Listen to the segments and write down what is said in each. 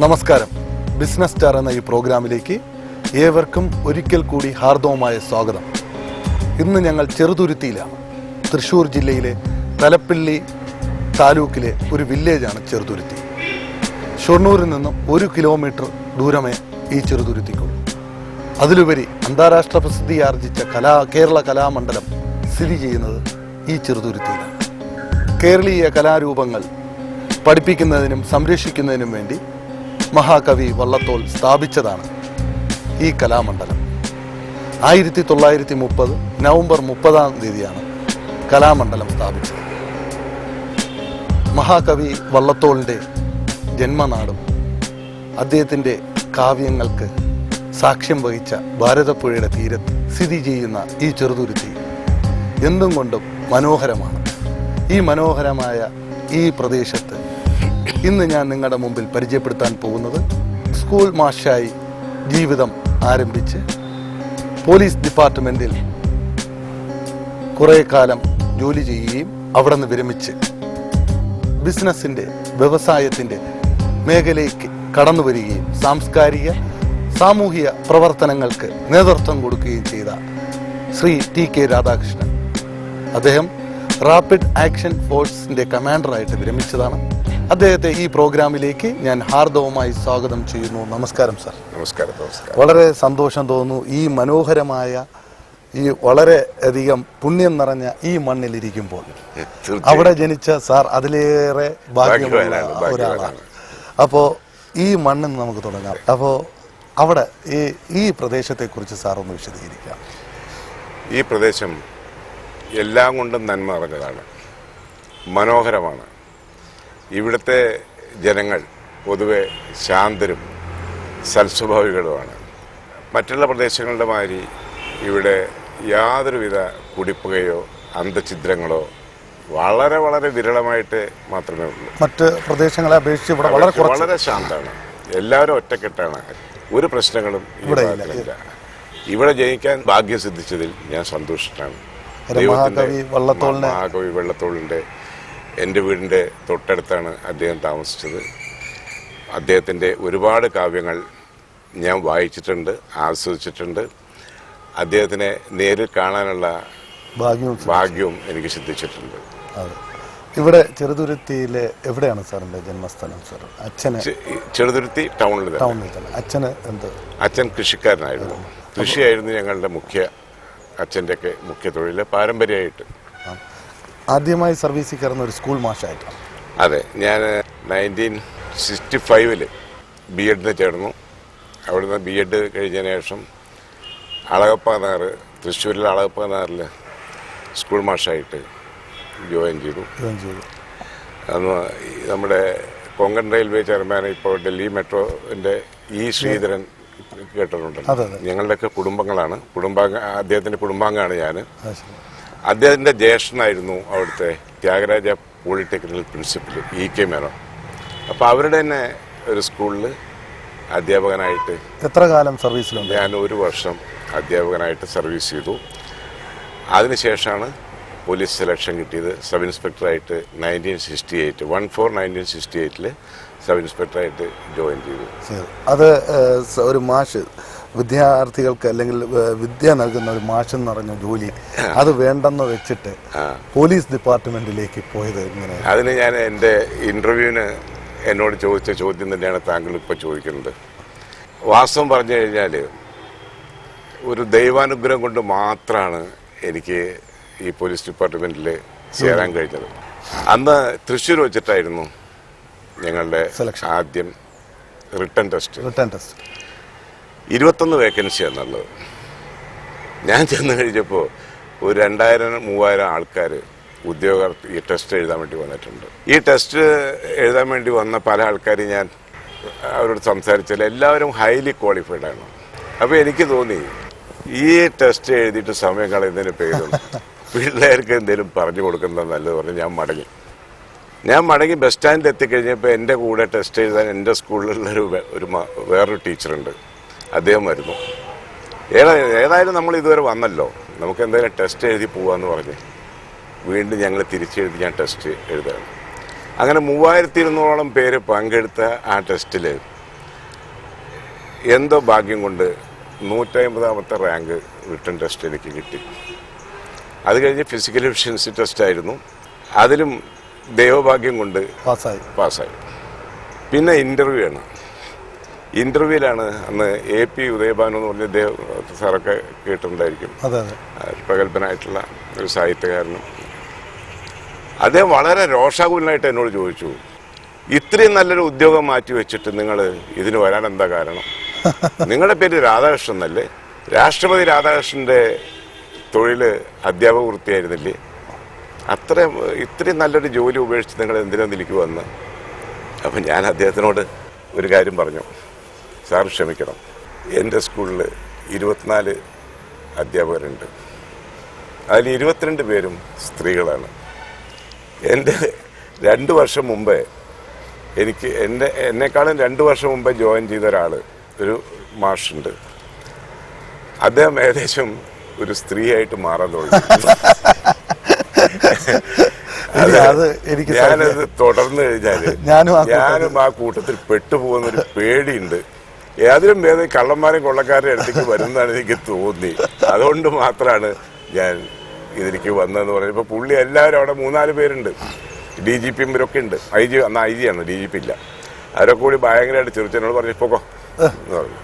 നമസ്കാരം. Business star എന്ന ഈ പ്രോഗ്രാമിലേക്ക് ഏവർക്കും ഒരിക്കൽ കൂടി ഹാർദവമായ സ്വാഗതം. ഇന്ന് ഞങ്ങൾ ചെറുതുരുത്തിയിലാണ്. തൃശ്ശൂർ ജില്ലയിലെ തലപ്പള്ളി താലൂക്കിലെ ഒരു വില്ലേജാണ് ചെറുതുരുത്തി. ഷൊർണൂരിൽ നിന്നും 1 കിലോമീറ്റർ ദൂരമേ ഈ ചെറുതുരുത്തിക്കുള്ളൂ. അതിലുപരി അന്താരാഷ്ട്ര പ്രസിദ്ധി ആർജിച്ച കേരള കലാമണ്ഡലം സ്ഥിതി ചെയ്യുന്നത് ഈ ചെറുതുരുത്തിയിലാണ്. കേരളീയ കലാരൂപങ്ങൾ പഠിപ്പിക്കുന്നതിനും സംരക്ഷിക്കുന്നതിനും വേണ്ടി മഹാകവി വള്ളത്തോൾ സ്ഥാപിച്ചതാണ് ഈ കലാമണ്ഡലം. 1930 നവംബർ 30 കലാമണ്ഡലം സ്ഥാപിച്ചത്. മഹാകവി വള്ളത്തോളിൻ്റെ ജന്മനാടും അദ്ദേഹത്തിൻ്റെ കാവ്യങ്ങൾക്ക് സാക്ഷ്യം വഹിച്ച ഭാരതപ്പുഴയുടെ തീരത്ത് സ്ഥിതി ചെയ്യുന്ന ഈ ചെറുതുരുത്തി എന്തും കൊണ്ടും മനോഹരമാണ്. ഈ മനോഹരമായ ഈ പ്രദേശത്ത് ഇന്ന് ഞാൻ നിങ്ങളുടെ മുമ്പിൽ പരിചയപ്പെടുത്താൻ പോകുന്നത് സ്കൂൾ മാഷായി ജീവിതം ആരംഭിച്ച് പോലീസ് ഡിപ്പാർട്ട്മെൻറ്റിൽ കുറേ കാലം ജോലി ചെയ്യുകയും അവിടെ നിന്ന് വിരമിച്ച് ബിസിനസ്സിൻ്റെ വ്യവസായത്തിൻ്റെ മേഖലയ്ക്ക് കടന്നു വരികയും സാംസ്കാരിക സാമൂഹിക പ്രവർത്തനങ്ങൾക്ക് നേതൃത്വം കൊടുക്കുകയും ചെയ്ത ശ്രീ ടി കെ രാധാകൃഷ്ണൻ. അദ്ദേഹം റാപ്പിഡ് ആക്ഷൻ ഫോഴ്സിൻ്റെ കമാൻഡറായിട്ട് വിരമിച്ചതാണ്. അദ്ദേഹത്തെ ഈ പ്രോഗ്രാമിലേക്ക് ഞാൻ ഹാർദവമായി സ്വാഗതം ചെയ്യുന്നു. നമസ്കാരം സാർ. നമസ്കാരം. വളരെ സന്തോഷം തോന്നുന്നു. ഈ മനോഹരമായ ഈ വളരെ അധികം പുണ്യം നിറഞ്ഞ ഈ മണ്ണിലിരിക്കുമ്പോൾ അവിടെ ജനിച്ച സാർ അതിലേറെ ഭാഗ്യമുള്ള ഒരാളാണ്. അപ്പോൾ ഈ മണ്ണിൽ നമുക്ക് തുടങ്ങാം. അപ്പോൾ അവിടെ ഈ പ്രദേശത്തെക്കുറിച്ച് സാർ ഒന്ന് വിശദീകരിക്കാം. ഈ പ്രദേശം എല്ലാം കൊണ്ടും നന്മ നിറഞ്ഞതാണ്, മനോഹരമാണ്. ഇവിടുത്തെ ജനങ്ങൾ പൊതുവെ ശാന്തരും സൽസ്വഭാവികളുമാണ്. മറ്റുള്ള പ്രദേശങ്ങളുടെ മാതിരി ഇവിടെ യാതൊരുവിധ കുടിപ്പുകയോ അന്തഛിദ്രങ്ങളോ വളരെ വളരെ വിരളമായിട്ട് മാത്രമേ ഉള്ളൂ. മറ്റ് പ്രദേശങ്ങളെ അപേക്ഷിച്ച് ഇവിടെ വളരെ ശാന്തമാണ്. എല്ലാവരും ഒറ്റക്കെട്ടാണ്. ഒരു പ്രശ്നങ്ങളും ഇവിടെ ഇല്ല. ഇവിടെ ജയിക്കാൻ ഭാഗ്യം സിദ്ധിച്ചതിൽ ഞാൻ സന്തോഷിച്ചാണ്. മഹാകവി വള്ളത്തോളിൻ്റെ എൻ്റെ വീടിൻ്റെ തൊട്ടടുത്താണ് അദ്ദേഹം താമസിച്ചത്. അദ്ദേഹത്തിൻ്റെ ഒരുപാട് കാവ്യങ്ങൾ ഞാൻ വായിച്ചിട്ടുണ്ട്, ആസ്വദിച്ചിട്ടുണ്ട്. അദ്ദേഹത്തിനെ നേരിൽ കാണാനുള്ള ഭാഗ്യവും എനിക്ക് സിദ്ധിച്ചിട്ടുണ്ട്. ഇവിടെ ചെറുതുരുത്തിയിലെ എവിടെയാണ് സാറിൻ്റെ ജന്മസ്ഥലം? സാർ അച്ഛന് ചെറുതുരുത്തി ടൗണിൽ അച്ഛന് എന്ത്? അച്ഛൻ കൃഷിക്കാരനായിരുന്നു. കൃഷിയായിരുന്നു ഞങ്ങളുടെ അച്ഛൻ്റെയൊക്കെ മുഖ്യ തൊഴിൽ പാരമ്പര്യമായിട്ട്. ആദ്യമായി സർവീസിൽ കയറുന്ന ഒരു സ്കൂൾ മാഷായിട്ടാണ്. അതെ, ഞാൻ 1965 BEdന് ചേർന്നു. അവിടുന്ന് BEd കഴിഞ്ഞതിന് ശേഷം അളഗപ്പ തൃശ്ശൂരിലെ അളഗപ്പ സ്കൂൾ മാഷായിട്ട് ജോയിൻ ചെയ്തു. അന്ന് നമ്മുടെ കൊങ്കൺ റെയിൽവേ ചെയർമാൻ ഇപ്പോൾ ഡൽഹി മെട്രോൻ്റെ ശ്രീധരൻ കേട്ടിട്ടുണ്ടല്ലോ. ഞങ്ങളുടെയൊക്കെ കുടുംബങ്ങളാണ്. അദ്ദേഹത്തിൻ്റെ കുടുംബാംഗമാണ് ഞാൻ. അദ്ദേഹത്തിൻ്റെ ജ്യേഷ്ഠനായിരുന്നു അവിടുത്തെ Thyagaraja polytechnical principal EK Menon. അപ്പോൾ അവരുടെ തന്നെ ഒരു സ്കൂളിൽ അധ്യാപകനായിട്ട്. എത്ര കാലം സർവീസിലുണ്ട്? ഞാൻ 1 വർഷം അധ്യാപകനായിട്ട് സർവീസ് ചെയ്തു. അതിനുശേഷമാണ് പോലീസ് സെലക്ഷൻ കിട്ടിയത്. സബ് ഇൻസ്പെക്ടറായിട്ട് 1968 സബ് ഇൻസ്പെക്ടറായിട്ട് ജോയിൻ ചെയ്തു. അത് ഒരു മാഷ് വിദ്യാർത്ഥികൾക്ക് അല്ലെങ്കിൽ വിദ്യ നൽകുന്ന ഒരു മാഷ് എന്ന് പറഞ്ഞ ജോലി അത് വേണ്ടെന്ന് വെച്ചിട്ട് പോലീസ് ഡിപ്പാർട്ട്മെന്റിലേക്ക് പോയത് എങ്ങനെ? അതിന് ഞാൻ എൻ്റെ ഇന്റർവ്യൂവിന് എന്നോട് ചോദിച്ച ചോദ്യം തന്നെയാണ് താങ്കൾ ഇപ്പോൾ ചോദിക്കുന്നത്. വാസ്തവം പറഞ്ഞു കഴിഞ്ഞാൽ ഒരു ദൈവാനുഗ്രഹം കൊണ്ട് മാത്രമാണ് എനിക്ക് ഈ പോലീസ് ഡിപ്പാർട്ട്മെന്റിൽ ചേരാൻ കഴിഞ്ഞത്. അന്ന് തൃശ്ശൂർ വെച്ചിട്ടായിരുന്നു ഞങ്ങളുടെ ആദ്യം റിട്ടേൺ ടെസ്റ്റ്. 21 വേക്കൻസി എന്നുള്ളത്. ഞാൻ ചെന്ന് കഴിഞ്ഞപ്പോൾ ഒരു 2000-3000 ആൾക്കാർ ഉദ്യോഗാർത്ഥി ഈ ടെസ്റ്റ് എഴുതാൻ വേണ്ടി വന്നിട്ടുണ്ട്. ഈ ടെസ്റ്റ് എഴുതാൻ വേണ്ടി വന്ന പല ആൾക്കാരും ഞാൻ അവരോട് സംസാരിച്ചാൽ എല്ലാവരും ഹൈലി ക്വാളിഫൈഡ് ആണ്. അപ്പോൾ എനിക്ക് തോന്നി ഈ ടെസ്റ്റ് എഴുതിയിട്ട് സമയം കളയുന്നതിന് പേരും പിള്ളേർക്ക് എന്തെങ്കിലും പറഞ്ഞു കൊടുക്കുന്നത് നല്ലത് പറഞ്ഞ് ഞാൻ മടങ്ങി ബസ് സ്റ്റാൻഡിൽ എത്തിക്കഴിഞ്ഞപ്പോൾ എൻ്റെ കൂടെ ടെസ്റ്റ് എഴുതാൻ എൻ്റെ സ്കൂളിലുള്ള വേറൊരു ടീച്ചറുണ്ട്. അദ്ദേഹം വരുന്നു. ഏതായാലും നമ്മൾ ഇതുവരെ വന്നല്ലോ, നമുക്ക് എന്തായാലും ടെസ്റ്റ് എഴുതി പോകാമെന്ന് പറഞ്ഞ് വീണ്ടും ഞങ്ങൾ തിരിച്ചെഴുതി ഞാൻ ടെസ്റ്റ് എഴുതുകയാണ്. അങ്ങനെ 3200 പേര് പങ്കെടുത്ത ആ ടെസ്റ്റിൽ 3000 പേരിൽ 3000 പേരിൽ 3000 പേര് എന്തോ ഭാഗ്യം കൊണ്ട് 150ാമത്തെ റാങ്ക് റിട്ടൺ ടെസ്റ്റ് എനിക്ക് കിട്ടി. അത് കഴിഞ്ഞ് ഫിസിക്കൽ എഫിഷ്യൻസി ടെസ്റ്റ് ആയിരുന്നു. അതിലും ദൈവഭാഗ്യം കൊണ്ട് പാസ്സായി. പിന്നെ ഇൻ്റർവ്യൂ ആണ്. ഇൻ്റർവ്യൂവിലാണ് അന്ന് AP ഉദയഭാനു എന്ന് പറഞ്ഞ സാറൊക്കെ കേട്ടിട്ടുണ്ടായിരിക്കും. പ്രഗത്ഭനായിട്ടുള്ള ഒരു സാഹിത്യകാരനും. അദ്ദേഹം വളരെ രോഷാകുലനായിട്ട് എന്നോട് ചോദിച്ചു, ഇത്രയും നല്ലൊരു ഉദ്യോഗം മാറ്റി വെച്ചിട്ട് നിങ്ങൾ ഇതിന് വരാൻ എന്താ കാരണം? നിങ്ങളുടെ പേര് രാധാകൃഷ്ണൻ എന്നല്ലേ? രാഷ്ട്രപതി രാധാകൃഷ്ണന്റെ തൊഴിൽ അധ്യാപക വൃത്തിയായിരുന്നില്ലേ? ഇത്രയും നല്ലൊരു ജോലി ഉപേക്ഷിച്ച് നിങ്ങൾ എന്തിനാന്ന് എനിക്ക് വന്ന്? അപ്പം ഞാൻ അദ്ദേഹത്തിനോട് ഒരു കാര്യം പറഞ്ഞു, സാർ ക്ഷമിക്കണം, എൻ്റെ സ്കൂളിൽ 24 അധ്യാപകരുണ്ട്. അതിൽ 22 പേരും സ്ത്രീകളാണ്. എൻ്റെ 2 വർഷം മുമ്പേ എന്നെക്കാളും 2 വർഷം മുമ്പേ ജോയിൻ ചെയ്ത ഒരു മാഷുണ്ട്. അദ്ദേഹം ഏകദേശം ഒരു സ്ത്രീയായിട്ട് മാറാൻ തുടങ്ങി. ഞാനത് തുടർന്ന് കഴിഞ്ഞാല് ഞാനും ആ കൂട്ടത്തിൽ പെട്ടുപോകുന്നൊരു പേടിയുണ്ട്. ഏതിലും ഭേദം കള്ളന്മാരും കൊള്ളക്കാരുടെ അടുത്തേക്ക് വരുന്നതാണ് എനിക്ക് തോന്നി. അതുകൊണ്ട് മാത്രമാണ് ഞാൻ ഇതിലേക്ക് വന്നതെന്ന് പറഞ്ഞത്. ഇപ്പൊ പുള്ളി എല്ലാവരും അവിടെ 3-4 പേരുണ്ട്. DGP ഇവരൊക്കെ ഉണ്ട്. IG ആണ്, DGP ഇല്ല. അവരൊക്കെ കൂടി ഭയങ്കരമായിട്ട് ചെറുച്ചനോട് പറഞ്ഞു പോക്കോ എന്ന് പറഞ്ഞു.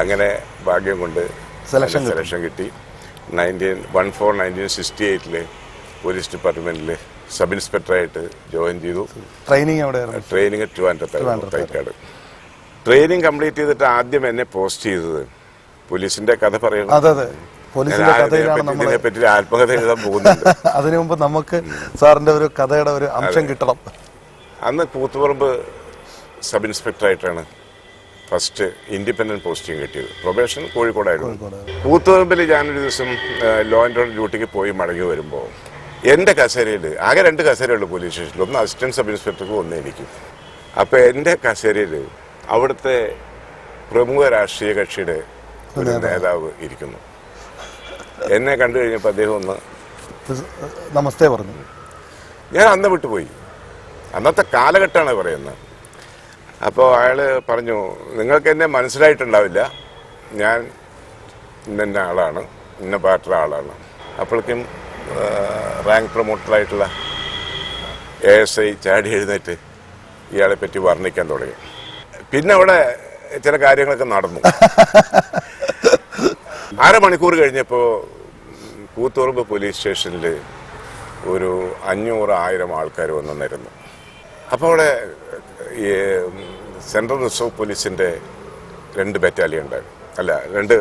അങ്ങനെ ഭാഗ്യം കൊണ്ട് സെലക്ഷൻ കിട്ടി. 1968 പോലീസ് ഡിപ്പാർട്ട്മെന്റിൽ സബ് ഇൻസ്പെക്ടറായിട്ട് ജോയിൻ ചെയ്തു. ട്രെയിനിങ് തൈക്കാട്. ട്രെയിനിങ് കംപ്ലീറ്റ് ചെയ്തിട്ട് ആദ്യം എന്നെ പോസ്റ്റ് ചെയ്തത് പോലീസിന്റെ കഥ പറയണം. ഇതിനെപ്പറ്റി ആത്മകഥ എഴുതാൻ പോകുന്നുണ്ട്. അതിനു മുമ്പ് നമുക്ക് സാറിന്റെ ഒരു കഥയുടെ ഒരു അംശം കിട്ടണം. അന്ന് കൂത്തുപറമ്പ് സബ് ഇൻസ്പെക്ടറായിട്ടാണ് ഫസ്റ്റ് ഇൻഡിപെൻഡന്റ് പോസ്റ്റിംഗ് കിട്ടിയത്. പ്രൊബേഷൻ കോഴിക്കോടായിരുന്നു. കൂത്തുപറമ്പിൽ ഞാനൊരു ദിവസം ലോ ആൻഡ് ഓർഡർ ഡ്യൂട്ടിക്ക് പോയി മടങ്ങി വരുമ്പോൾ എൻ്റെ കസേരയിൽ ആകെ 2 കസേരയുള്ളൂ പോലീസ് സ്റ്റേഷനിൽ. ഒന്ന് അസിസ്റ്റന്റ് സബ് ഇൻസ്പെക്ടർക്കും ഒന്ന് എനിക്കും. അപ്പോൾ എൻ്റെ കസേരയിൽ അവിടുത്തെ പ്രമുഖ രാഷ്ട്രീയ കക്ഷിയുടെ ഒരു നേതാവ് ഇരിക്കുന്നു. എന്നെ കണ്ടു കഴിഞ്ഞപ്പോൾ അദ്ദേഹം ഒന്ന് നമസ്തേ പറഞ്ഞു. ഞാൻ അന്ന് വിട്ടുപോയി. അന്നത്തെ കാലഘട്ടമാണ് പറയുന്നത്. അപ്പോൾ അയാൾ പറഞ്ഞു, നിങ്ങൾക്ക് എന്നെ മനസ്സിലായിട്ടുണ്ടാവില്ല, ഞാൻ ഇന്ന ആളാണ്, ഇന്ന പാർട്ടിയുടെ ആളാണ്. അപ്പോഴേക്കും റാങ്ക് പ്രൊമോട്ടറായിട്ടുള്ള ASI ചാടി എഴുന്നേറ്റ് ഇയാളെ പറ്റി വർണ്ണിക്കാൻ തുടങ്ങി. പിന്നെ അവിടെ ചില കാര്യങ്ങളൊക്കെ നടന്നു. 1/2 മണിക്കൂർ കഴിഞ്ഞപ്പോൾ കൂത്തുപറമ്പ് പോലീസ് സ്റ്റേഷനിൽ ഒരു 500-1000 ആൾക്കാർ വന്നു നിരന്നു. അപ്പോൾ അവിടെ ഈ സെൻട്രൽ റിസർവ് പോലീസിൻ്റെ 2 ബറ്റാലിയൻ ഉണ്ടായിരുന്നു, 2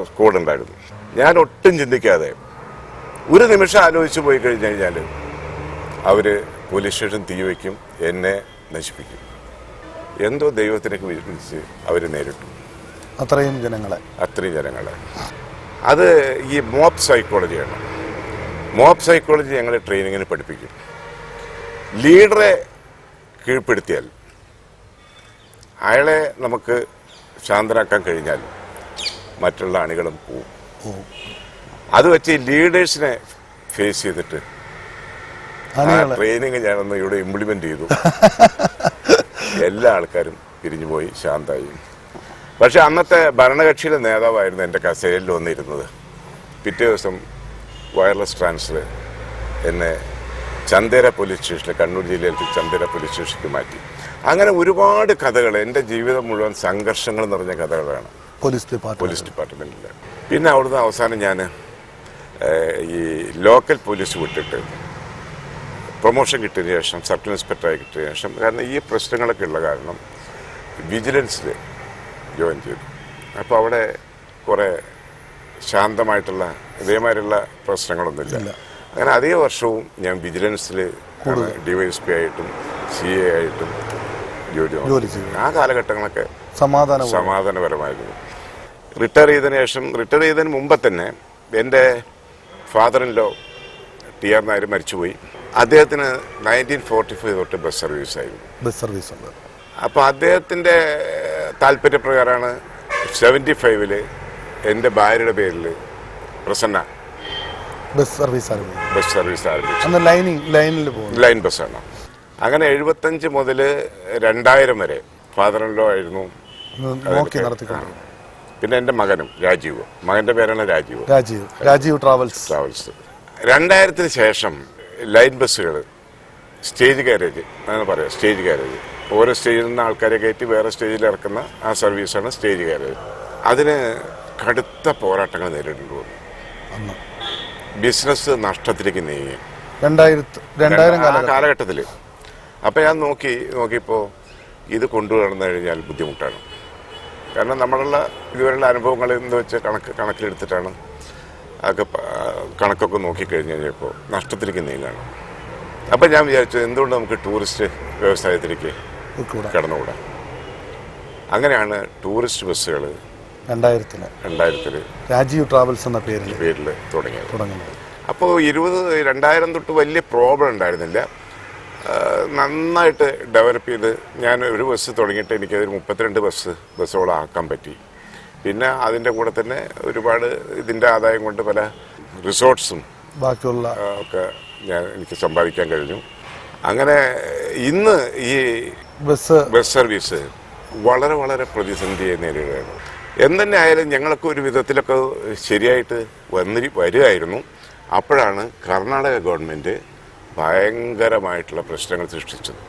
സ്ക്വാഡ് ഉണ്ടായിരുന്നു. ഞാൻ ഒട്ടും ചിന്തിക്കാതെ ഒരു നിമിഷം ആലോചിച്ച് പോയി കഴിഞ്ഞു കഴിഞ്ഞാൽ അവർ പോലീസ് സ്റ്റേഷൻ തീവയ്ക്കും, എന്നെ നശിപ്പിക്കും. എന്തോ ദൈവത്തിനൊക്കെ വിളിച്ച് അവർ നേരിട്ടു അത്രയും ജനങ്ങളെ. അത് ഈ മോബ് സൈക്കോളജിയാണ്. മോബ് സൈക്കോളജി ഞങ്ങളെ ട്രെയിനിങ്ങിന് പഠിപ്പിക്കും. ലീഡറെ കീഴ്പ്പെടുത്തിയാൽ, അയാളെ നമുക്ക് ശാന്തനാക്കാൻ കഴിഞ്ഞാൽ മറ്റുള്ള അണികളും പോവും. അത് വെച്ച് ലീഡേഴ്സിനെ ഫേസ് ചെയ്തിട്ട് ട്രെയിനിങ് ഞാനൊന്ന് ഇവിടെ ഇംപ്ലിമെന്റ് ചെയ്തു. എല്ലാ ആൾക്കാരും പിരിഞ്ഞുപോയി, ശാന്തായി. പക്ഷെ അന്നത്തെ ഭരണകക്ഷിയുടെ നേതാവായിരുന്നു എൻ്റെ കസേരയിൽ വന്നിരുന്നത്. പിറ്റേ ദിവസം വയർലെസ് ട്രാൻസ്ഫർ എന്നെ ചന്ദേര പോലീസ് സ്റ്റേഷനിൽ, കണ്ണൂർ ജില്ലയിലെ ചന്ദേര പോലീസ് സ്റ്റേഷനിലേക്ക് മാറ്റി. അങ്ങനെ ഒരുപാട് കഥകൾ, എൻ്റെ ജീവിതം മുഴുവൻ സംഘർഷങ്ങൾ നിറഞ്ഞ കഥകളാണ് പോലീസ് ഡിപ്പാർട്ട്മെന്റിൽ. പിന്നെ അവിടുന്ന് അവസാനം ഞാൻ ഈ ലോക്കൽ പോലീസ് വിട്ടിട്ട് പ്രൊമോഷൻ കിട്ടിയതിന് ശേഷം, സർക്കിൾ ഇൻസ്പെക്ടറായി കിട്ടിയതിന് ശേഷം, കാരണം ഈ പ്രശ്നങ്ങളൊക്കെ ഉള്ള കാരണം വിജിലൻസിൽ ജോയിൻ ചെയ്തു. അപ്പോൾ അവിടെ കുറേ ശാന്തമായിട്ടുള്ള ഇതേമാതിരിയുള്ള പ്രശ്നങ്ങളൊന്നുമില്ല. അങ്ങനെ അധിക വർഷവും ഞാൻ വിജിലൻസിൽ DYSP ആയിട്ടും CA ആയിട്ടും ജോലി ചെയ്തു. ആ കാലഘട്ടങ്ങളൊക്കെ സമാധാനപരമായിരുന്നു. റിട്ടയർ ചെയ്തതിന് മുമ്പ് തന്നെ എൻ്റെ father in law TR Nair മരിച്ചുപോയി. അദ്ദേഹത്തിന് 1945 തൊട്ട് ബസ് സർവീസ് ആയിരുന്നു. അപ്പോൾ അദ്ദേഹത്തിൻ്റെ താല്പര്യപ്രകാരമാണ് 75 എൻ്റെ ഭാര്യയുടെ പേരിൽ പ്രസന്ന ബസ് സർവീസ് ആരംഭിച്ചു. ലൈൻ ബസ്സാണ്. അങ്ങനെ 75 മുതൽ 2000 വരെ ഫാദർ ഇൻ ലോ ആയിരുന്നു നോക്കി നടത്തിക്കൊണ്ടിരുന്നത്. പിന്നെ എൻ്റെ മകനും രാജീവ്, മകൻ്റെ പേരാണ് രാജീവ്. രാജീവ് ട്രാവൽസ്. 2000-ന് ശേഷം ലൈൻ ബസ്സുകൾ സ്റ്റേജ് ഗാരേജ് അങ്ങനെ പറയാം, സ്റ്റേജ് ഗാരേജ് ഓരോ സ്റ്റേജിൽ നിന്ന് ആൾക്കാരെ കയറ്റി വേറെ സ്റ്റേജിൽ ഇറക്കുന്ന ആ സർവീസാണ് സ്റ്റേജ് ഗാരേജ്. അതിന് കടുത്ത പോരാട്ടങ്ങൾ നേരിടേണ്ടി വന്നു. ബിസിനസ് നഷ്ടത്തിലേക്ക് നീങ്ങി 2000 കാലഘട്ടത്തിൽ. അപ്പം ഞാൻ നോക്കിയപ്പോൾ ഇത് കൊണ്ടുവന്നു കഴിഞ്ഞാൽ ബുദ്ധിമുട്ടാണ്. കാരണം നമ്മളുള്ള ഇതുവരെയുള്ള അനുഭവങ്ങൾ എന്ന് വെച്ചാൽ കണക്കിലെടുത്തിട്ടാണ് അതൊക്കെ കണക്കൊക്കെ നോക്കിക്കഴിഞ്ഞ് കഴിഞ്ഞപ്പോൾ നഷ്ടത്തിലേക്ക് നീങ്ങാണ്. അപ്പം ഞാൻ വിചാരിച്ചു എന്തുകൊണ്ട് നമുക്ക് ടൂറിസ്റ്റ് വ്യവസായത്തിലേക്ക് കടന്നുകൂടാ. അങ്ങനെയാണ് ടൂറിസ്റ്റ് ബസ്സുകൾ 2000 രാജീവ് ട്രാവൽസ് എന്ന പേരിൽ തുടങ്ങിയത്. അപ്പോൾ 2000 തൊട്ട് വലിയ പ്രോബ്ലം ഉണ്ടായിരുന്നില്ല. നന്നായിട്ട് ഡെവലപ്പ് ചെയ്ത് ഞാൻ ഒരു ബസ് തുടങ്ങിയിട്ട് എനിക്കതൊരു 32 ബസ്സോളം ആക്കാൻ പറ്റി. പിന്നെ അതിൻ്റെ കൂടെ തന്നെ ഒരുപാട് ഇതിൻ്റെ ആദായം കൊണ്ട് പല റിസോർട്ട്സും ബാക്കിയുള്ള ഒക്കെ എനിക്ക് സമ്പാദിക്കാൻ കഴിഞ്ഞു. അങ്ങനെ ഇന്ന് ഈ ബസ് സർവീസ് വളരെ വളരെ പ്രതിസന്ധിയെ നേരിടുകയാണ്. എന്തെന്നെ ആയാലും ഞങ്ങളൊക്കെ ഒരു വിധത്തിലൊക്കെ ശരിയായിട്ട് വരികയായിരുന്നു. അപ്പോഴാണ് കർണാടക ഗവൺമെൻറ് ഭയങ്കരമായിട്ടുള്ള പ്രശ്നങ്ങൾ സൃഷ്ടിച്ചത്.